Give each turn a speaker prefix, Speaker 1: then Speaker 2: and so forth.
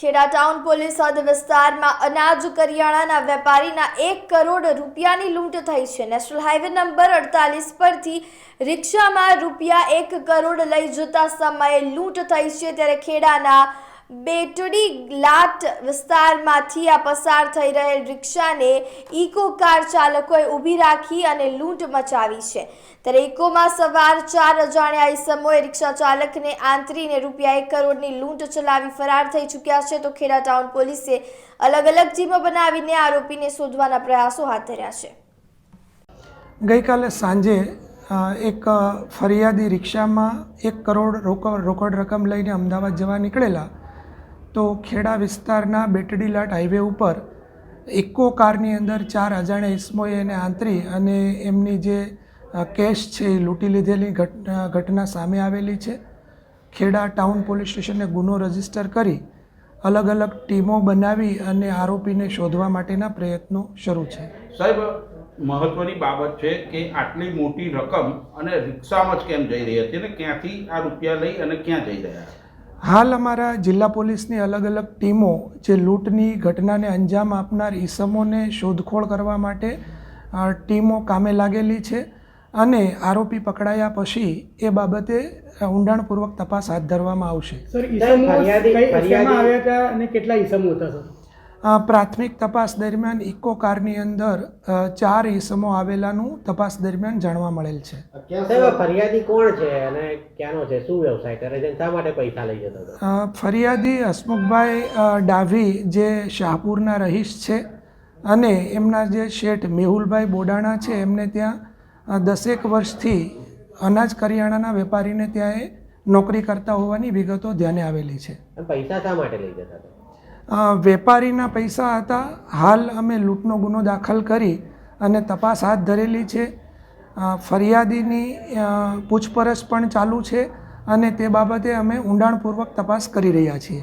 Speaker 1: Kheda town police હદ વિસ્તારમાં અનાજ કરિયાણાના વેપારીના 1 કરોડ રૂપિયાની લૂંટ થઈ છે। નેશનલ હાઈવે નંબર 48 પરથી રિક્ષામાં રૂપિયા 1 કરોડ લઈ જતા સમયે લૂંટ થઈ છે। ત્યારે ખેડાના બેટડી લાટ વિસ્તારમાંથી આ પસાર થઈ રહેલ રિક્ષાને ઇકો કાર ચાલકોએ ઊભી રાખી અને લૂંટ મચાવી છે। ત્યારે ઇકોમાં સવાર 4 અજાણ્યા ઇસમોએ રિક્ષા ચાલકને આંતરીને રૂપિયા 1 કરોડની લૂંટ ચલાવી ફરાર થઈ ચૂક્યા છે। તો ખેડા ટાઉન પોલીસે અલગ અલગ ટીમો બનાવીને આરોપીને શોધવાના પ્રયાસો હાથ ધર્યા છે।
Speaker 2: ગઈકાલે સાંજે એક ફરિયાદી રિક્ષામાં 1 કરોડ રોકડ રકમ લઈને અમદાવાદ જવા નીકળેલા તો ખેડા વિસ્તારના બેટડી લાટ હાઈવે ઉપર ઇકો કારની અંદર 4 અજાણ્યા ઇસમોએ એને આંતરી અને એમની જે કેશ છે એ લૂંટી લીધેલી ઘટના સામે આવેલી છે। ખેડા ટાઉન પોલીસ સ્ટેશને ગુનો રજીસ્ટર કરી અલગ અલગ ટીમો બનાવી અને આરોપીને શોધવા માટેના પ્રયત્નો શરૂ છે।
Speaker 3: સાહેબ, મહત્વની બાબત છે કે આટલી મોટી રકમ અને રિક્ષામાં જ કેમ જઈ રહી હતી અને ક્યાંથી આ રૂપિયા લઈ અને ક્યાં જઈ રહ્યા?
Speaker 2: હાલ અમારા જિલ્લા પોલીસની અલગ અલગ ટીમો જે લૂંટની ઘટનાને અંજામ આપનાર ઈસમોને શોધખોળ કરવા માટે ટીમો કામે લાગેલી છે અને આરોપી પકડાયા પછી એ બાબતે ઊંડાણપૂર્વક તપાસ હાથ ધરવામાં આવશે।
Speaker 4: સર, ઈસમો કઈ એરિયામાં આવ્યા હતા અને કેટલા ઈસમો હતા સર?
Speaker 2: પ્રાથમિક તપાસ દરમિયાન ઇકો કારની અંદર 4 ઈસમો આવેલાનું તપાસ દરમિયાન જાણવા મળેલ છે।
Speaker 5: સાહેબ, ફરિયાદી કોણ છે અને ક્યાંનો છે, શું વ્યવસાય કરે છે, શા માટે પૈસા લઈ જતો હતો?
Speaker 2: ફરિયાદી હસમુખભાઈ ડાભી જે શાહપુરના રહીશ છે અને એમના જે શેઠ મેહુલભાઈ બોડાણા છે એમને ત્યાં 10 વર્ષથી અનાજ કરિયાણાના વેપારીને ત્યાં એ નોકરી કરતા હોવાની વિગતો ધ્યાને આવેલી છે।
Speaker 5: પૈસા શા માટે લઈ જતા હતા?
Speaker 2: વેપારીના પૈસા હતા। હાલ અમે લૂંટનો ગુનો દાખલ કરી અને તપાસ હાથ ધરેલી છે। ફરિયાદીની પૂછપરછ પણ ચાલુ છે અને તે બાબતે અમે ઊંડાણપૂર્વક તપાસ કરી રહ્યા છીએ।